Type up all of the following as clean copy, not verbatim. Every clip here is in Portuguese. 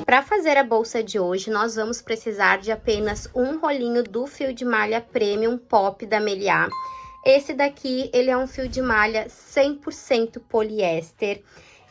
Para fazer a bolsa de hoje, nós vamos precisar de apenas um rolinho do fio de malha Premium Pop da Meliá. Esse daqui, ele é um fio de malha 100% poliéster.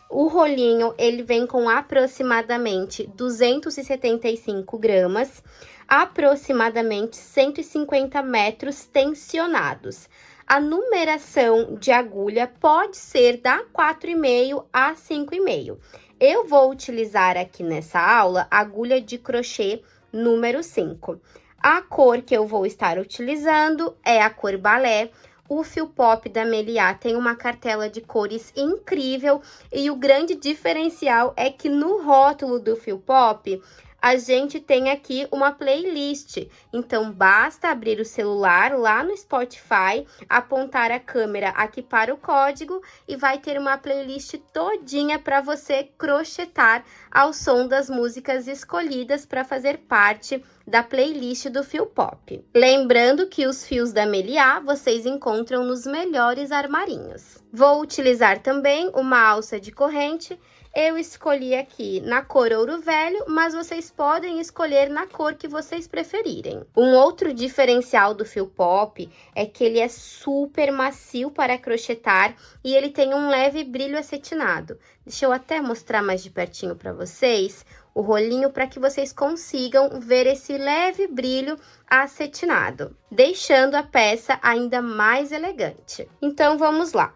O rolinho, ele vem com aproximadamente 275 gramas, aproximadamente 150 metros tensionados. A numeração de agulha pode ser da 4,5 a 5,5. Eu vou utilizar aqui nessa aula a agulha de crochê número 5. A cor que eu vou estar utilizando é a cor balé. O fio pop da Meliá tem uma cartela de cores incrível e o grande diferencial é que no rótulo do fio pop a gente tem aqui uma playlist. Então, basta abrir o celular lá no Spotify, apontar a câmera aqui para o código e vai ter uma playlist todinha para você crochetar ao som das músicas escolhidas para fazer parte da playlist do fio pop. Lembrando que os fios da Meliá vocês encontram nos melhores armarinhos. Vou utilizar também uma alça de corrente. Eu escolhi aqui na cor ouro velho, mas vocês podem escolher na cor que vocês preferirem. Um outro diferencial do fio pop é que ele é super macio para crochetar e ele tem um leve brilho acetinado. Deixa eu até mostrar mais de pertinho para vocês o rolinho para que vocês consigam ver esse leve brilho acetinado, deixando a peça ainda mais elegante. Então, vamos lá.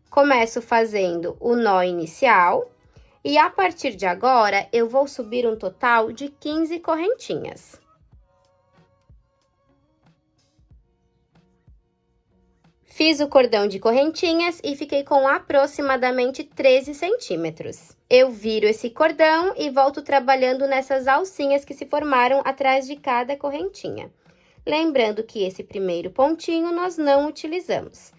Começo fazendo o nó inicial. E a partir de agora, eu vou subir um total de 15 correntinhas. Fiz o cordão de correntinhas e fiquei com aproximadamente 13 centímetros. Eu viro esse cordão e volto trabalhando nessas alcinhas que se formaram atrás de cada correntinha. Lembrando que esse primeiro pontinho nós não utilizamos.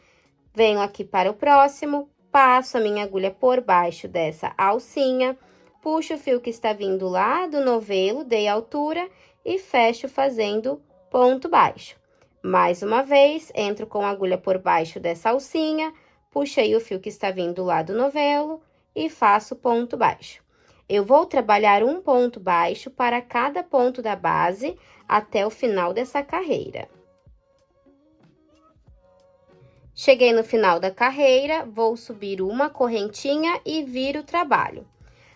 Venho aqui para o próximo. Passo a minha agulha por baixo dessa alcinha, puxo o fio que está vindo lá do novelo, dei altura e fecho fazendo ponto baixo. Mais uma vez, entro com a agulha por baixo dessa alcinha, puxei o fio que está vindo lá do novelo e faço ponto baixo. Eu vou trabalhar um ponto baixo para cada ponto da base até o final dessa carreira. Cheguei no final da carreira, vou subir uma correntinha e viro o trabalho.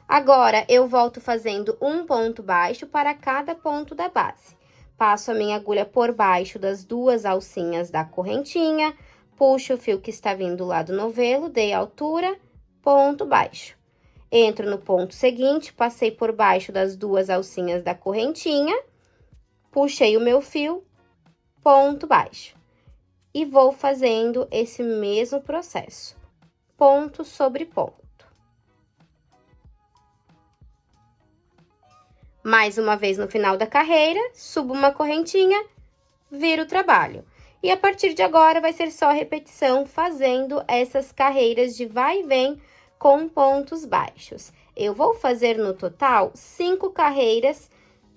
Agora, eu volto fazendo um ponto baixo para cada ponto da base. Passo a minha agulha por baixo das duas alcinhas da correntinha, puxo o fio que está vindo lá do novelo, dei altura, ponto baixo. Entro no ponto seguinte, passei por baixo das duas alcinhas da correntinha, puxei o meu fio, ponto baixo. E vou fazendo esse mesmo processo, ponto sobre ponto. Mais uma vez no final da carreira, subo uma correntinha, viro o trabalho. E a partir de agora vai ser só repetição fazendo essas carreiras de vai e vem com pontos baixos. Eu vou fazer no total 5 carreiras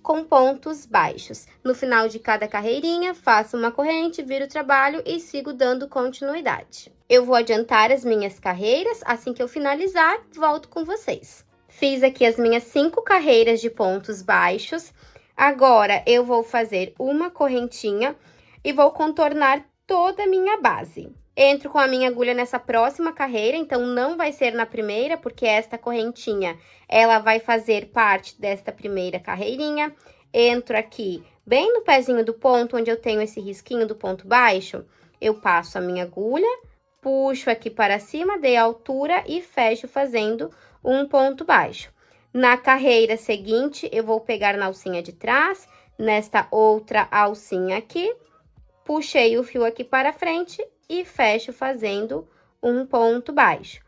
com pontos baixos. No final de cada carreirinha, faço uma corrente, viro o trabalho e sigo dando continuidade. Eu vou adiantar as minhas carreiras, assim que eu finalizar, volto com vocês. Fiz aqui as minhas 5 carreiras de pontos baixos. Agora, eu vou fazer uma correntinha e vou contornar toda a minha base. Entro com a minha agulha nessa próxima carreira, então não vai ser na primeira, porque esta correntinha, ela vai fazer parte desta primeira carreirinha. Entro aqui bem no pezinho do ponto, onde eu tenho esse risquinho do ponto baixo, eu passo a minha agulha, puxo aqui para cima, dei altura e fecho fazendo um ponto baixo. Na carreira seguinte, eu vou pegar na alcinha de trás, nesta outra alcinha aqui, puxei o fio aqui para frente e fecho fazendo um ponto baixo.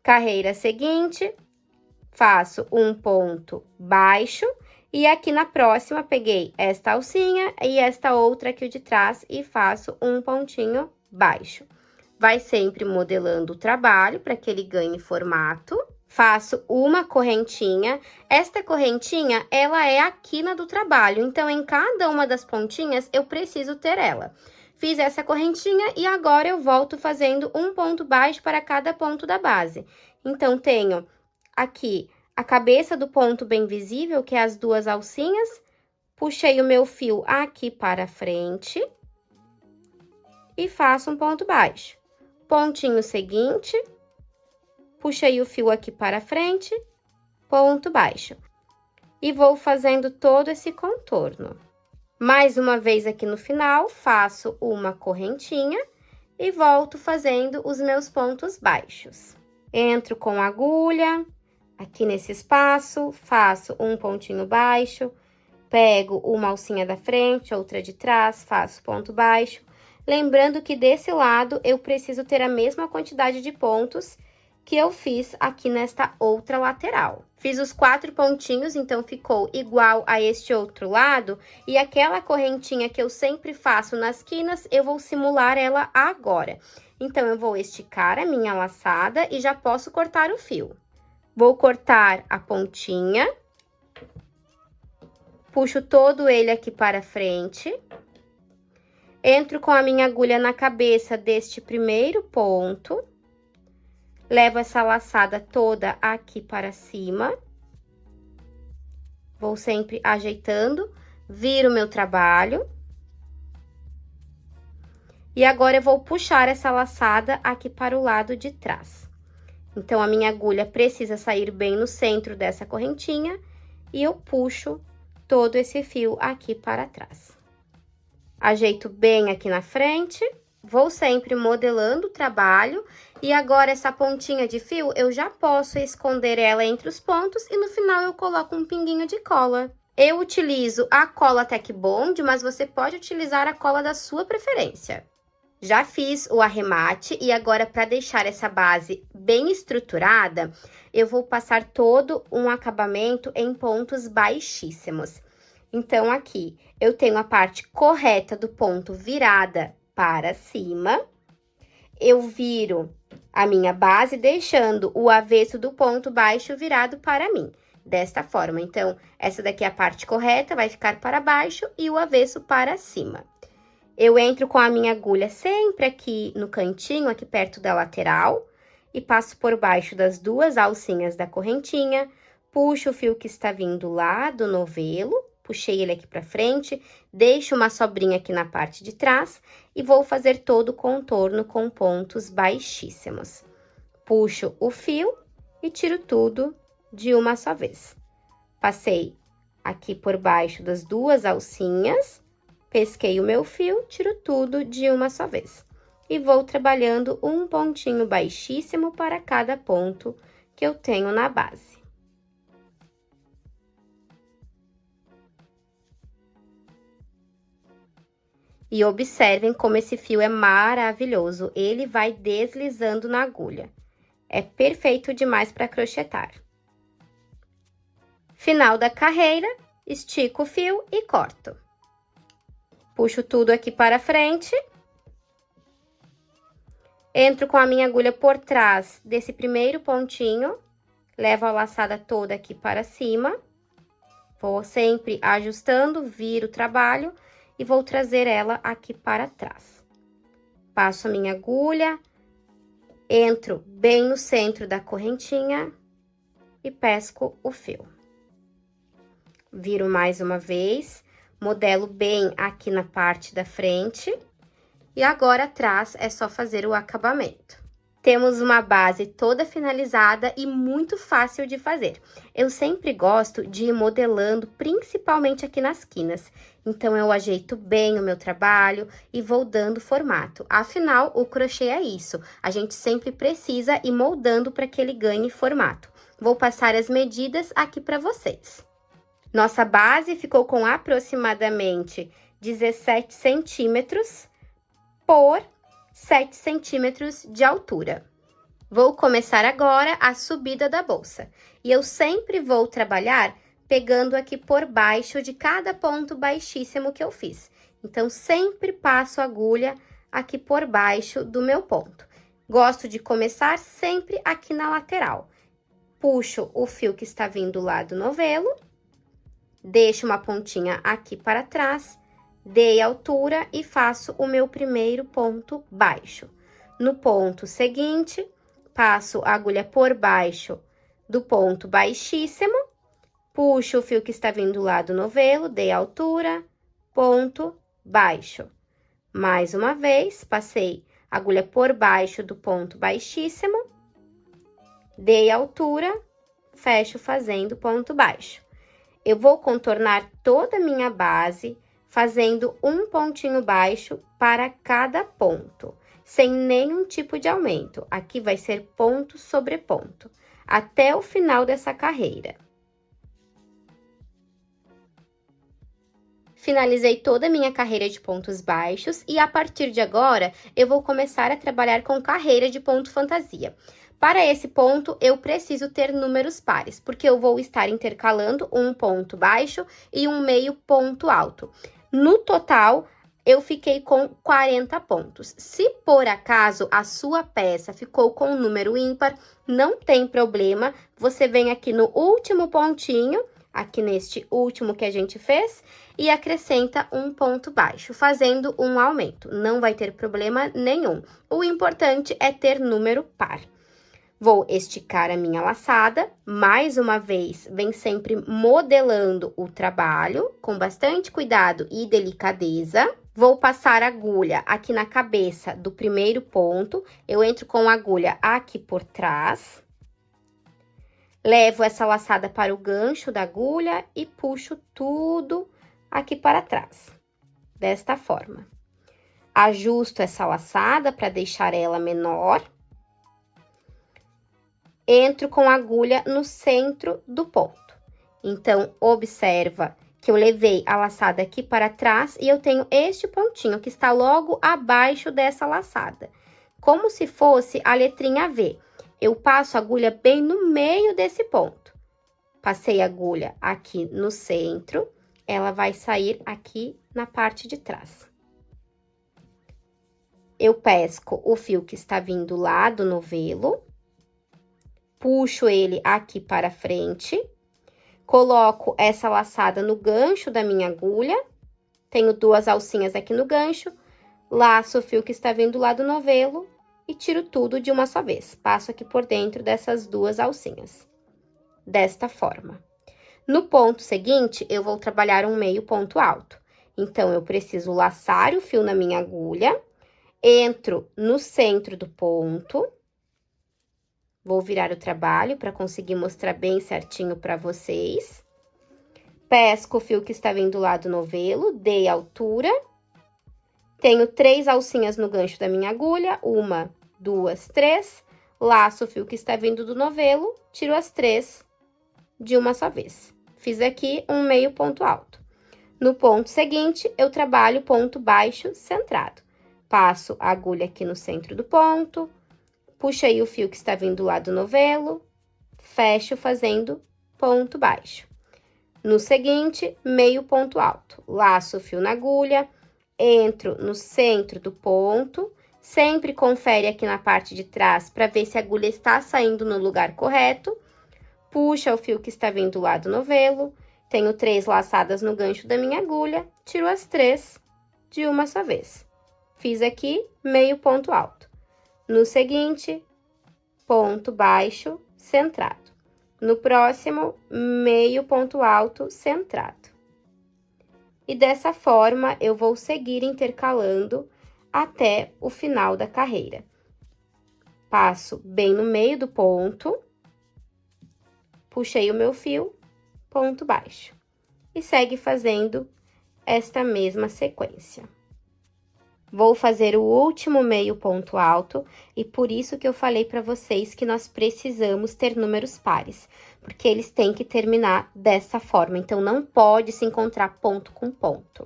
Carreira seguinte, faço um ponto baixo e aqui na próxima peguei esta alcinha e esta outra aqui de trás e faço um pontinho baixo. Vai sempre modelando o trabalho para que ele ganhe formato. Faço uma correntinha. Esta correntinha, ela é a quina do trabalho, então em cada uma das pontinhas eu preciso ter ela. Fiz essa correntinha e agora eu volto fazendo um ponto baixo para cada ponto da base. Então, tenho aqui a cabeça do ponto bem visível, que é as duas alcinhas, puxei o meu fio aqui para frente e faço um ponto baixo. Pontinho seguinte, puxei o fio aqui para frente, ponto baixo. E vou fazendo todo esse contorno. Mais uma vez aqui no final, faço uma correntinha e volto fazendo os meus pontos baixos. Entro com a agulha, aqui nesse espaço, faço um pontinho baixo, pego uma alcinha da frente, outra de trás, faço ponto baixo. Lembrando que desse lado eu preciso ter a mesma quantidade de pontos que eu fiz aqui nesta outra lateral. Fiz os 4 pontinhos, então ficou igual a este outro lado, e aquela correntinha que eu sempre faço nas quinas, eu vou simular ela agora. Então, eu vou esticar a minha laçada e já posso cortar o fio. Vou cortar a pontinha, puxo todo ele aqui para frente, entro com a minha agulha na cabeça deste primeiro ponto, levo essa laçada toda aqui para cima, vou sempre ajeitando, viro meu trabalho. E agora, eu vou puxar essa laçada aqui para o lado de trás. Então, a minha agulha precisa sair bem no centro dessa correntinha e eu puxo todo esse fio aqui para trás. Ajeito bem aqui na frente, vou sempre modelando o trabalho. E agora, essa pontinha de fio, eu já posso esconder ela entre os pontos e no final eu coloco um pinguinho de cola. Eu utilizo a cola Tec Bond, mas você pode utilizar a cola da sua preferência. Já fiz o arremate e agora, para deixar essa base bem estruturada, eu vou passar todo um acabamento em pontos baixíssimos. Então, aqui, eu tenho a parte correta do ponto virada para cima. Eu viro a minha base, deixando o avesso do ponto baixo virado para mim, desta forma. Então, essa daqui é a parte correta, vai ficar para baixo e o avesso para cima. Eu entro com a minha agulha sempre aqui no cantinho, aqui perto da lateral, e passo por baixo das duas alcinhas da correntinha, puxo o fio que está vindo lá do novelo, puxei ele aqui pra frente, deixo uma sobrinha aqui na parte de trás e vou fazer todo o contorno com pontos baixíssimos. Puxo o fio e tiro tudo de uma só vez. Passei aqui por baixo das duas alcinhas, pesquei o meu fio, tiro tudo de uma só vez. E vou trabalhando um pontinho baixíssimo para cada ponto que eu tenho na base. E observem como esse fio é maravilhoso, ele vai deslizando na agulha. É perfeito demais para crochetar. Final da carreira, estico o fio e corto. Puxo tudo aqui para frente. Entro com a minha agulha por trás desse primeiro pontinho, levo a laçada toda aqui para cima. Vou sempre ajustando, viro o trabalho e vou trazer ela aqui para trás. Passo a minha agulha, entro bem no centro da correntinha e pesco o fio. Viro mais uma vez, modelo bem aqui na parte da frente. E agora, atrás, é só fazer o acabamento. Temos uma base toda finalizada e muito fácil de fazer. Eu sempre gosto de ir modelando, principalmente aqui nas quinas. Então, eu ajeito bem o meu trabalho e vou dando formato. Afinal, o crochê é isso. A gente sempre precisa ir moldando para que ele ganhe formato. Vou passar as medidas aqui para vocês. Nossa base ficou com aproximadamente 17 centímetros por 7 centímetros de altura. Vou começar agora a subida da bolsa. E eu sempre vou trabalhar pegando aqui por baixo de cada ponto baixíssimo que eu fiz. Então, sempre passo a agulha aqui por baixo do meu ponto. Gosto de começar sempre aqui na lateral. Puxo o fio que está vindo lá do novelo. Deixo uma pontinha aqui para trás, dei altura e faço o meu primeiro ponto baixo. No ponto seguinte, passo a agulha por baixo do ponto baixíssimo, puxo o fio que está vindo lá do novelo, dei altura, ponto baixo. Mais uma vez, passei a agulha por baixo do ponto baixíssimo, dei altura, fecho fazendo ponto baixo. Eu vou contornar toda a minha base, fazendo um pontinho baixo para cada ponto, sem nenhum tipo de aumento. Aqui vai ser ponto sobre ponto, até o final dessa carreira. Finalizei toda a minha carreira de pontos baixos e a partir de agora eu vou começar a trabalhar com carreira de ponto fantasia. Para esse ponto, eu preciso ter números pares, porque eu vou estar intercalando um ponto baixo e um meio ponto alto. No total, eu fiquei com 40 pontos. Se por acaso a sua peça ficou com um número ímpar, não tem problema, você vem aqui no último pontinho, aqui neste último que a gente fez, e acrescenta um ponto baixo, fazendo um aumento. Não vai ter problema nenhum. O importante é ter número par. Vou esticar a minha laçada, mais uma vez, vem sempre modelando o trabalho, com bastante cuidado e delicadeza. Vou passar a agulha aqui na cabeça do primeiro ponto, eu entro com a agulha aqui por trás. Levo essa laçada para o gancho da agulha e puxo tudo aqui para trás, desta forma. Ajusto essa laçada para deixar ela menor. Entro com a agulha no centro do ponto. Então, observa que eu levei a laçada aqui para trás e eu tenho este pontinho que está logo abaixo dessa laçada, como se fosse a letrinha V. Eu passo a agulha bem no meio desse ponto. Passei a agulha aqui no centro, ela vai sair aqui na parte de trás. Eu pesco o fio que está vindo lá do novelo, puxo ele aqui para frente, coloco essa laçada no gancho da minha agulha, tenho duas alcinhas aqui no gancho, laço o fio que está vindo lá do novelo e tiro tudo de uma só vez. Passo aqui por dentro dessas duas alcinhas, desta forma. No ponto seguinte, eu vou trabalhar um meio ponto alto. Então, eu preciso laçar o fio na minha agulha, entro no centro do ponto, vou virar o trabalho para conseguir mostrar bem certinho para vocês. Pesco o fio que está vindo lá do novelo, dei altura. Tenho 3 alcinhas no gancho da minha agulha, 1, 2, 3. Laço o fio que está vindo do novelo, tiro as 3 de uma só vez. Fiz aqui um meio ponto alto. No ponto seguinte, eu trabalho ponto baixo centrado. Passo a agulha aqui no centro do ponto, puxo aí o fio que está vindo lá do novelo, fecho fazendo ponto baixo. No seguinte, meio ponto alto. Laço o fio na agulha, entro no centro do ponto, sempre confere aqui na parte de trás para ver se a agulha está saindo no lugar correto. Puxa o fio que está vindo lá do novelo, tenho 3 laçadas no gancho da minha agulha, tiro as 3 de uma só vez. Fiz aqui meio ponto alto. No seguinte, ponto baixo centrado. No próximo, meio ponto alto centrado. E dessa forma, eu vou seguir intercalando até o final da carreira. Passo bem no meio do ponto, puxei o meu fio, ponto baixo. E segue fazendo esta mesma sequência. Vou fazer o último meio ponto alto, e por isso que eu falei para vocês que nós precisamos ter números pares, porque eles têm que terminar dessa forma, então não pode se encontrar ponto com ponto.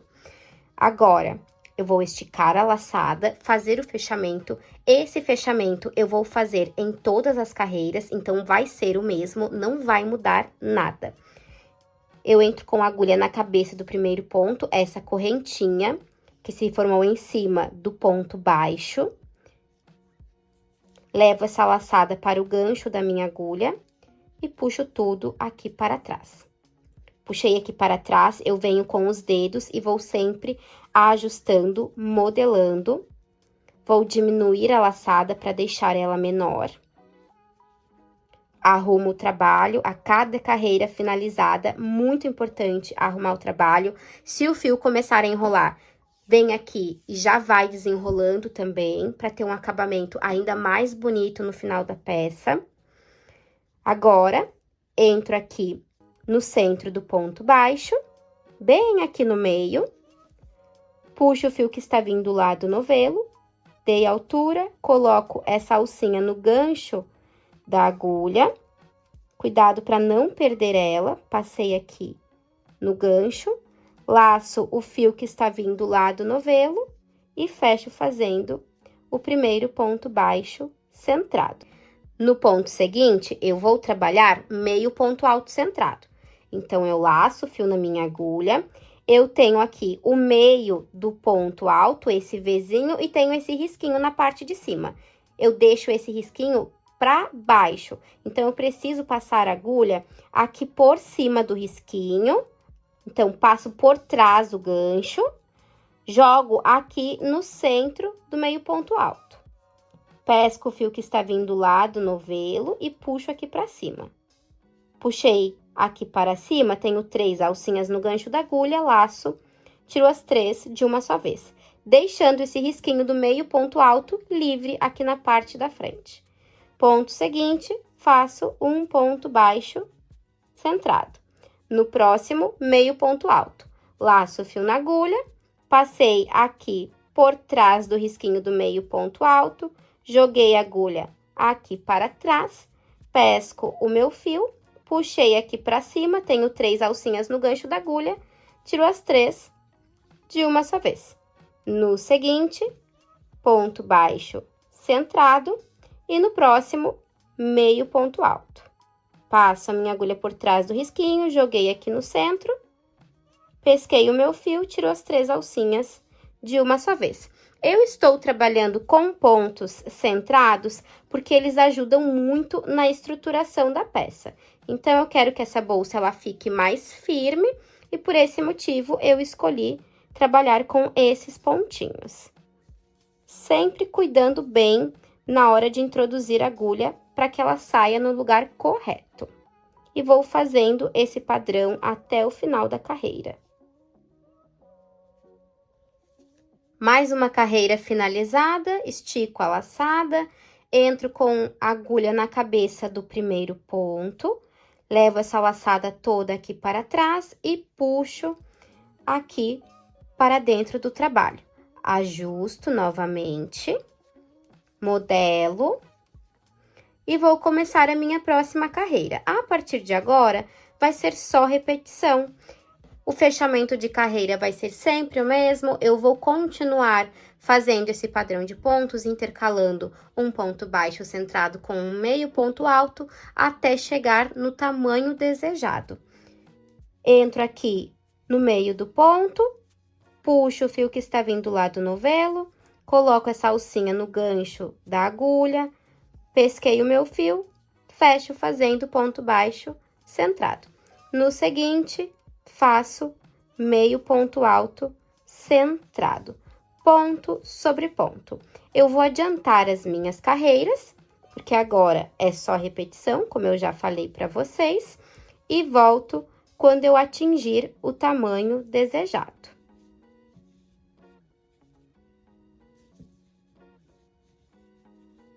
Agora, eu vou esticar a laçada, fazer o fechamento. Esse fechamento eu vou fazer em todas as carreiras, então vai ser o mesmo, não vai mudar nada. Eu entro com a agulha na cabeça do primeiro ponto, essa correntinha que se formou em cima do ponto baixo. Levo essa laçada para o gancho da minha agulha e puxo tudo aqui para trás. Puxei aqui para trás, eu venho com os dedos e vou sempre ajustando, modelando. Vou diminuir a laçada para deixar ela menor. arrumo o trabalho a cada carreira finalizada. Muito importante arrumar o trabalho. Se o fio começar a enrolar, vem aqui e já vai desenrolando também, para ter um acabamento ainda mais bonito no final da peça. Agora, entro aqui no centro do ponto baixo, bem aqui no meio, puxo o fio que está vindo lá do novelo, dei altura, coloco essa alcinha no gancho da agulha, cuidado para não perder ela, passei aqui no gancho, laço o fio que está vindo lá do novelo e fecho fazendo o primeiro ponto baixo centrado. No ponto seguinte, eu vou trabalhar meio ponto alto centrado. Então, eu laço o fio na minha agulha, eu tenho aqui o meio do ponto alto, esse Vzinho, e tenho esse risquinho na parte de cima. Eu deixo esse risquinho para baixo, então, eu preciso passar a agulha aqui por cima do risquinho. Então, passo por trás do gancho, jogo aqui no centro do meio ponto alto. Pesco o fio que está vindo lá do novelo e puxo aqui para cima. Puxei aqui para cima, tenho 3 alcinhas no gancho da agulha, laço, tiro as 3 de uma só vez, deixando esse risquinho do meio ponto alto livre aqui na parte da frente. Ponto seguinte, faço um ponto baixo centrado. No próximo, meio ponto alto. Laço o fio na agulha, passei aqui por trás do risquinho do meio ponto alto, joguei a agulha aqui para trás, pesco o meu fio, puxei aqui para cima, tenho 3 alcinhas no gancho da agulha, tiro as 3 de uma só vez. No seguinte, ponto baixo centrado e no próximo, meio ponto alto. Passo a minha agulha por trás do risquinho, joguei aqui no centro, pesquei o meu fio, tiro as 3 alcinhas de uma só vez. Eu estou trabalhando com pontos centrados porque eles ajudam muito na estruturação da peça. Então, eu quero que essa bolsa ela fique mais firme e por esse motivo eu escolhi trabalhar com esses pontinhos. Sempre cuidando bem na hora de introduzir a agulha para que ela saia no lugar correto. E vou fazendo esse padrão até o final da carreira. Mais uma carreira finalizada, estico a laçada, entro com a agulha na cabeça do primeiro ponto, levo essa laçada toda aqui para trás e puxo aqui para dentro do trabalho. Ajusto novamente, modelo e vou começar a minha próxima carreira. A partir de agora, vai ser só repetição. O fechamento de carreira vai ser sempre o mesmo, eu vou continuar fazendo esse padrão de pontos, intercalando um ponto baixo centrado com um meio ponto alto, até chegar no tamanho desejado. Entro aqui no meio do ponto, puxo o fio que está vindo lá do novelo, coloco essa alcinha no gancho da agulha, pesquei o meu fio, fecho fazendo ponto baixo centrado. No seguinte, faço meio ponto alto centrado, ponto sobre ponto. Eu vou adiantar as minhas carreiras, porque agora é só repetição, como eu já falei para vocês, e volto quando eu atingir o tamanho desejado.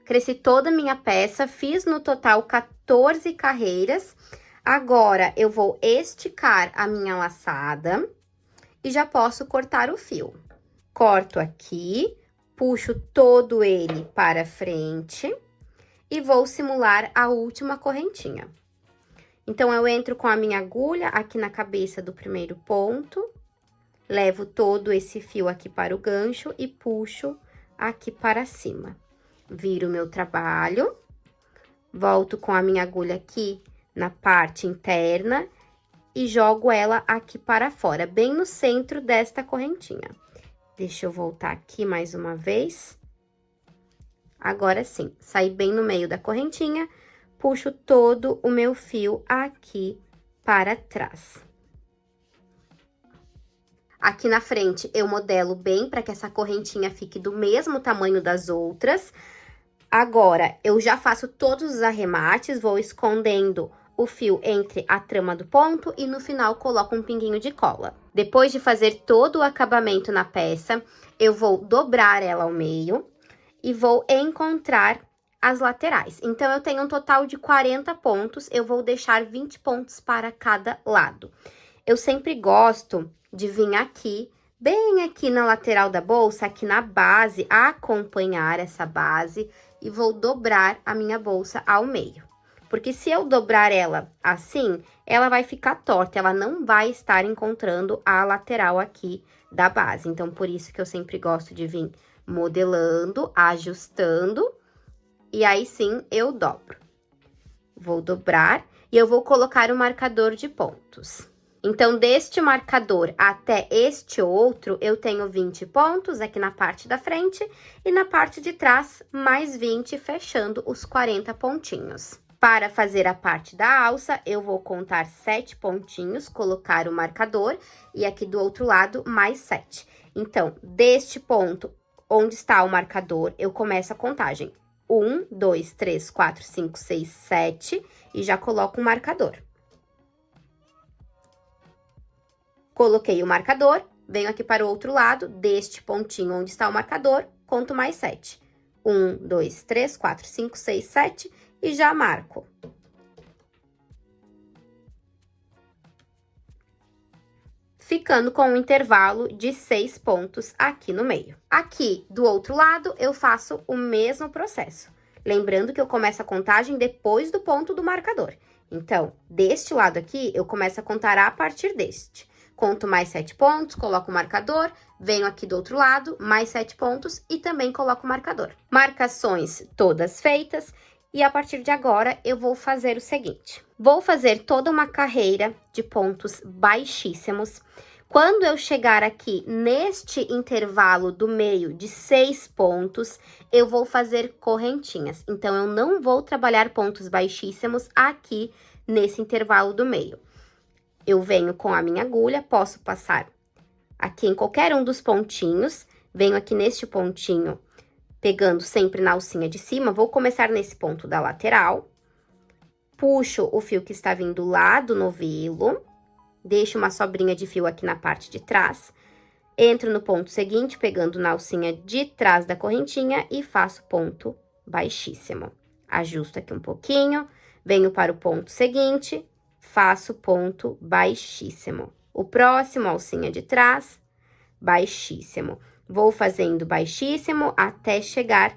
Cresci toda a minha peça, fiz no total 14 carreiras. Agora, eu vou esticar a minha laçada e já posso cortar o fio. Corto aqui, puxo todo ele para frente e vou simular a última correntinha. Então, eu entro com a minha agulha aqui na cabeça do primeiro ponto, levo todo esse fio aqui para o gancho e puxo aqui para cima. Viro o meu trabalho, volto com a minha agulha aqui na parte interna e jogo ela aqui para fora, bem no centro desta correntinha. Deixa eu voltar aqui mais uma vez. Agora sim, saí bem no meio da correntinha, puxo todo o meu fio aqui para trás. Aqui na frente, eu modelo bem para que essa correntinha fique do mesmo tamanho das outras. Agora, eu já faço todos os arremates, vou escondendo o fio entre a trama do ponto e no final coloco um pinguinho de cola. Depois de fazer todo o acabamento na peça, eu vou dobrar ela ao meio e vou encontrar as laterais. Então, eu tenho um total de 40 pontos, eu vou deixar 20 pontos para cada lado. Eu sempre gosto de vir aqui, bem aqui na lateral da bolsa, aqui na base, acompanhar essa base e vou dobrar a minha bolsa ao meio. Porque se eu dobrar ela assim, ela vai ficar torta, ela não vai estar encontrando a lateral aqui da base. Então, por isso que eu sempre gosto de vir modelando, ajustando, e aí sim eu dobro. Vou dobrar e eu vou colocar o marcador de pontos. Então, deste marcador até este outro, eu tenho 20 pontos aqui na parte da frente e na parte de trás, mais 20, fechando os 40 pontinhos. Para fazer a parte da alça, eu vou contar 7 pontinhos, colocar o marcador e aqui do outro lado, mais 7. Então, deste ponto onde está o marcador, eu começo a contagem. 1, 2, 3, 4, 5, 6, 7 e já coloco o marcador. Coloquei o marcador, venho aqui para o outro lado, deste pontinho onde está o marcador, conto mais 7. 1, 2, 3, 4, 5, 6, 7 e já marco. Ficando com um intervalo de 6 pontos aqui no meio. Aqui, do outro lado, eu faço o mesmo processo. Lembrando que eu começo a contagem depois do ponto do marcador. Então, deste lado aqui, eu começo a contar a partir deste. Conto mais 7 pontos, coloco o marcador, venho aqui do outro lado, mais 7 pontos e também coloco o marcador. Marcações todas feitas e a partir de agora eu vou fazer o seguinte. Vou fazer toda uma carreira de pontos baixíssimos. Quando eu chegar aqui neste intervalo do meio de 6 pontos, eu vou fazer correntinhas. Então, eu não vou trabalhar pontos baixíssimos aqui nesse intervalo do meio. Eu venho com a minha agulha, posso passar aqui em qualquer um dos pontinhos, venho aqui neste pontinho, pegando sempre na alcinha de cima, vou começar nesse ponto da lateral, puxo o fio que está vindo lá do novelo, deixo uma sobrinha de fio aqui na parte de trás, entro no ponto seguinte, pegando na alcinha de trás da correntinha e faço ponto baixíssimo. Ajusto aqui um pouquinho, venho para o ponto seguinte, faço ponto baixíssimo. O próximo, alcinha de trás, baixíssimo. Vou fazendo baixíssimo até chegar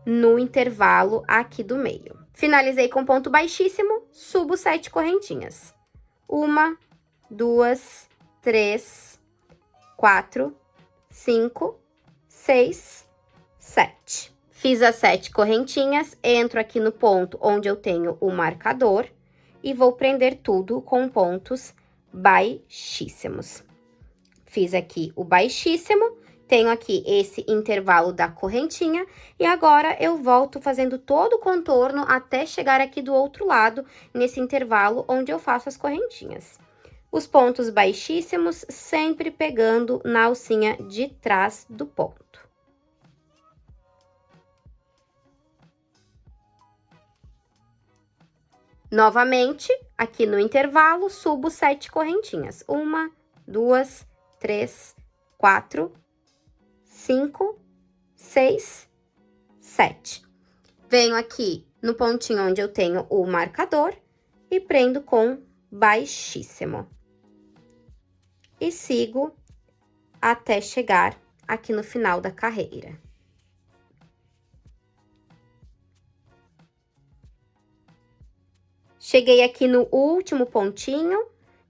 no intervalo aqui do meio. Finalizei com ponto baixíssimo, subo 7 correntinhas. 1, 2, 3, 4, 5, 6, 7. Fiz as 7 correntinhas, entro aqui no ponto onde eu tenho o marcador e vou prender tudo com pontos baixíssimos. Fiz aqui o baixíssimo, tenho aqui esse intervalo da correntinha e agora eu volto fazendo todo o contorno até chegar aqui do outro lado, nesse intervalo onde eu faço as correntinhas. Os pontos baixíssimos sempre pegando na alcinha de trás do ponto. Novamente, aqui no intervalo, subo 7 correntinhas. 1, 2, 3, 4, 5, 6, 7. Venho aqui no pontinho onde eu tenho o marcador e prendo com baixíssimo. E sigo até chegar aqui no final da carreira. Cheguei aqui no último pontinho,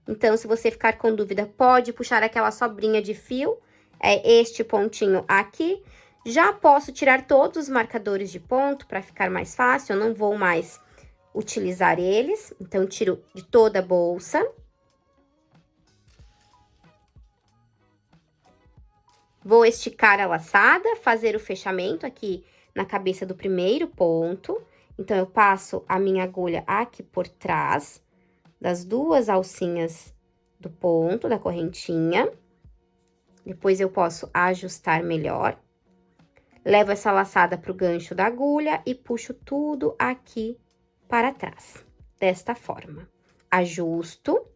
então, se você ficar com dúvida, pode puxar aquela sobrinha de fio, é este pontinho aqui. Já posso tirar todos os marcadores de ponto para ficar mais fácil, eu não vou mais utilizar eles, então, tiro de toda a bolsa. Vou esticar a laçada, fazer o fechamento aqui na cabeça do primeiro ponto. Então, eu passo a minha agulha aqui por trás das duas alcinhas do ponto, da correntinha. Depois, eu posso ajustar melhor. Levo essa laçada pro gancho da agulha e puxo tudo aqui para trás, desta forma. Ajusto.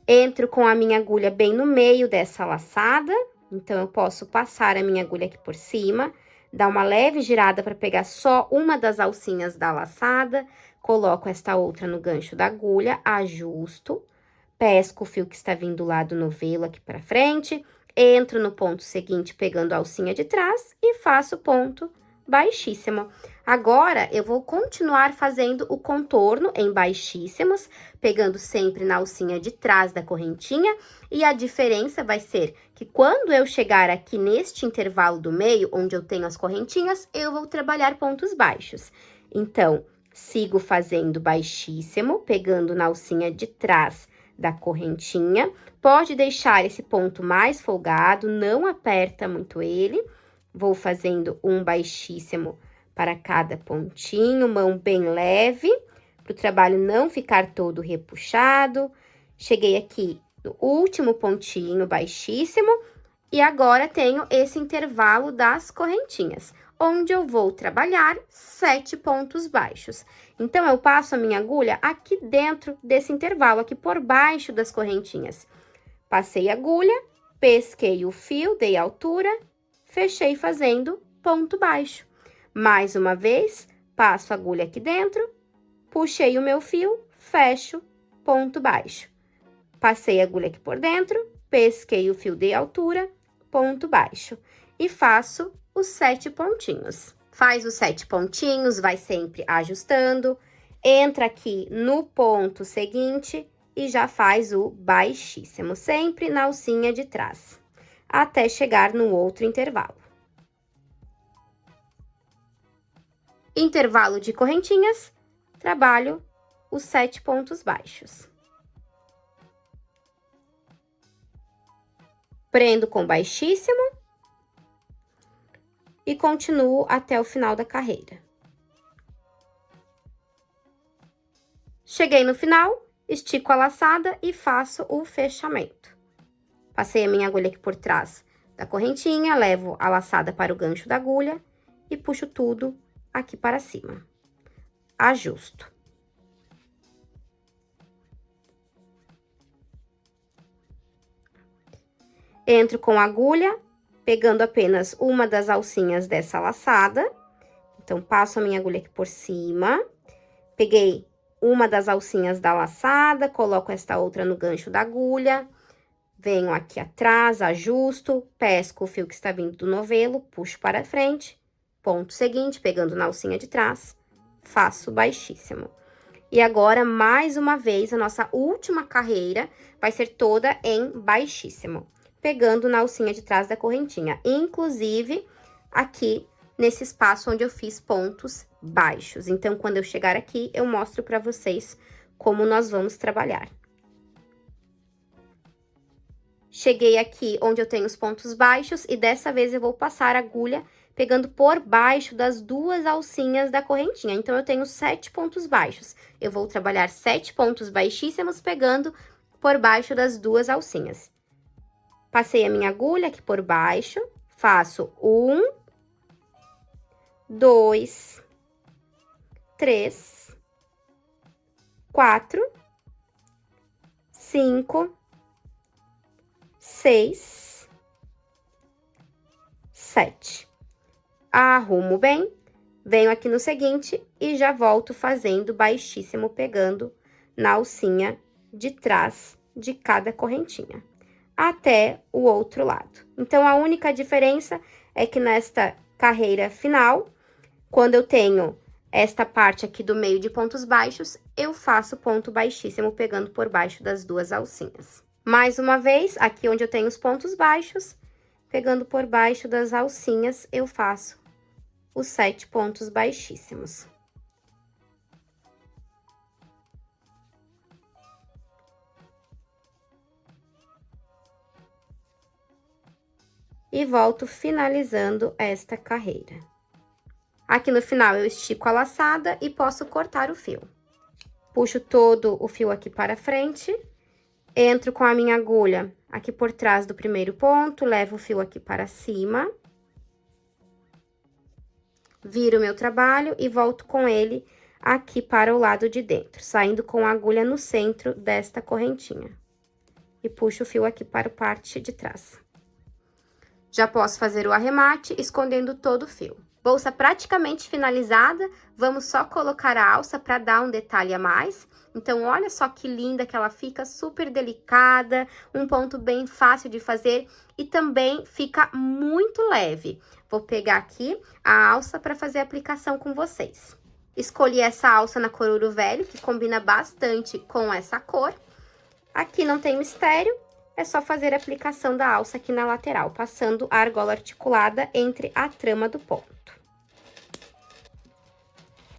Entro com a minha agulha bem no meio dessa laçada, então, eu posso passar a minha agulha aqui por cima, dar uma leve girada para pegar só uma das alcinhas da laçada, coloco esta outra no gancho da agulha, ajusto, pesco o fio que está vindo lá do novelo aqui para frente, entro no ponto seguinte pegando a alcinha de trás e faço ponto baixíssimo. Agora, eu vou continuar fazendo o contorno em baixíssimos, pegando sempre na alcinha de trás da correntinha, e a diferença vai ser que quando eu chegar aqui neste intervalo do meio, onde eu tenho as correntinhas, eu vou trabalhar pontos baixos. Então, sigo fazendo baixíssimo, pegando na alcinha de trás da correntinha. Pode deixar esse ponto mais folgado, não aperta muito ele. Vou fazendo um baixíssimo para cada pontinho, mão bem leve, para o trabalho não ficar todo repuxado. Cheguei aqui no último pontinho, baixíssimo, e agora tenho esse intervalo das correntinhas, onde eu vou trabalhar 7 pontos baixos. Então, eu passo a minha agulha aqui dentro desse intervalo, aqui por baixo das correntinhas. Passei a agulha, pesquei o fio, dei altura, fechei fazendo ponto baixo. Mais uma vez, passo a agulha aqui dentro, puxei o meu fio, fecho, ponto baixo. Passei a agulha aqui por dentro, pesquei o fio, dei altura, ponto baixo. E faço os 7 pontinhos. Faz os 7 pontinhos, vai sempre ajustando, entra aqui no ponto seguinte e já faz o baixíssimo, sempre na alcinha de trás, até chegar no outro intervalo. Intervalo de correntinhas, trabalho os 7 pontos baixos. Prendo com baixíssimo e continuo até o final da carreira. Cheguei no final, estico a laçada e faço o fechamento. Passei a minha agulha aqui por trás da correntinha, levo a laçada para o gancho da agulha e puxo tudo aqui para cima. Ajusto. Entro com a agulha, pegando apenas uma das alcinhas dessa laçada. Então, passo a minha agulha aqui por cima, peguei uma das alcinhas da laçada, coloco esta outra no gancho da agulha, venho aqui atrás, ajusto, pesco o fio que está vindo do novelo, puxo para frente, ponto seguinte, pegando na alcinha de trás, faço baixíssimo. E agora, mais uma vez, a nossa última carreira vai ser toda em baixíssimo, pegando na alcinha de trás da correntinha, inclusive aqui nesse espaço onde eu fiz pontos baixos. Então, quando eu chegar aqui, eu mostro para vocês como nós vamos trabalhar. Cheguei aqui onde eu tenho os pontos baixos e dessa vez eu vou passar a agulha pegando por baixo das 2 alcinhas da correntinha. Então, eu tenho 7 pontos baixos. Eu vou trabalhar 7 pontos baixíssimos pegando por baixo das 2 alcinhas. Passei a minha agulha aqui por baixo, faço 1, 2, 3, 4, 5, 6, 7. Arrumo bem, venho aqui no seguinte e já volto fazendo baixíssimo, pegando na alcinha de trás de cada correntinha, até o outro lado. Então, a única diferença é que nesta carreira final, quando eu tenho esta parte aqui do meio de pontos baixos, eu faço ponto baixíssimo, pegando por baixo das 2 alcinhas. Mais uma vez, aqui onde eu tenho os pontos baixos, pegando por baixo das alcinhas, eu faço os 7 pontos baixíssimos. E volto finalizando esta carreira. Aqui no final, eu estico a laçada e posso cortar o fio. Puxo todo o fio aqui para frente Entro com a minha agulha aqui por trás do primeiro ponto, levo o fio aqui para cima. Viro o meu trabalho e volto com ele aqui para o lado de dentro, saindo com a agulha no centro desta correntinha. E puxo o fio aqui para a parte de trás. Já posso fazer o arremate, escondendo todo o fio. Bolsa praticamente finalizada, vamos só colocar a alça para dar um detalhe a mais. Então, olha só que linda que ela fica, super delicada, um ponto bem fácil de fazer e também fica muito leve. Vou pegar aqui a alça para fazer a aplicação com vocês. Escolhi essa alça na cor ouro velho, que combina bastante com essa cor. Aqui não tem mistério, é só fazer a aplicação da alça aqui na lateral, passando a argola articulada entre a trama do ponto.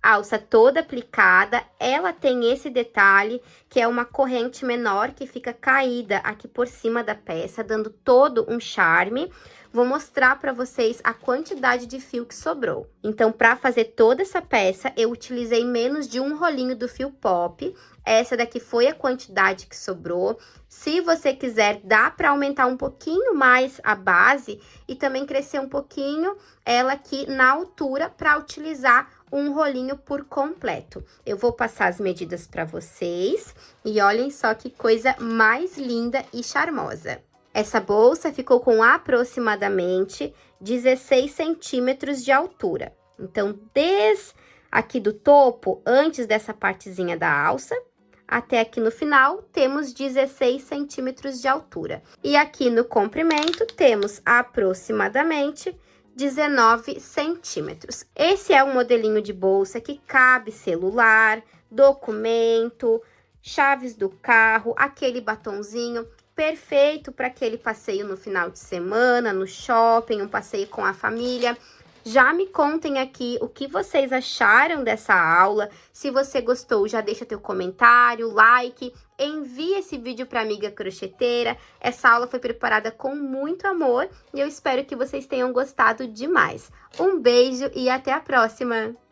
A alça toda aplicada, ela tem esse detalhe, que é uma corrente menor que fica caída aqui por cima da peça, dando todo um charme. Vou mostrar para vocês a quantidade de fio que sobrou. Então, para fazer toda essa peça, eu utilizei menos de um rolinho do fio pop. Essa daqui foi a quantidade que sobrou. Se você quiser, dá para aumentar um pouquinho mais a base e também crescer um pouquinho ela aqui na altura para utilizar um rolinho por completo. Eu vou passar as medidas para vocês e olhem só que coisa mais linda e charmosa. Essa bolsa ficou com aproximadamente 16 centímetros de altura. Então, desde aqui do topo, antes dessa partezinha da alça, até aqui no final, temos 16 centímetros de altura. E aqui no comprimento, temos aproximadamente 19 centímetros. Esse é um modelinho de bolsa que cabe celular, documento, chaves do carro, aquele batonzinho, perfeito para aquele passeio no final de semana, no shopping, um passeio com a família. Já me contem aqui o que vocês acharam dessa aula. Se você gostou, já deixa teu comentário, like, envie esse vídeo para amiga crocheteira. Essa aula foi preparada com muito amor e eu espero que vocês tenham gostado demais. Um beijo e até a próxima!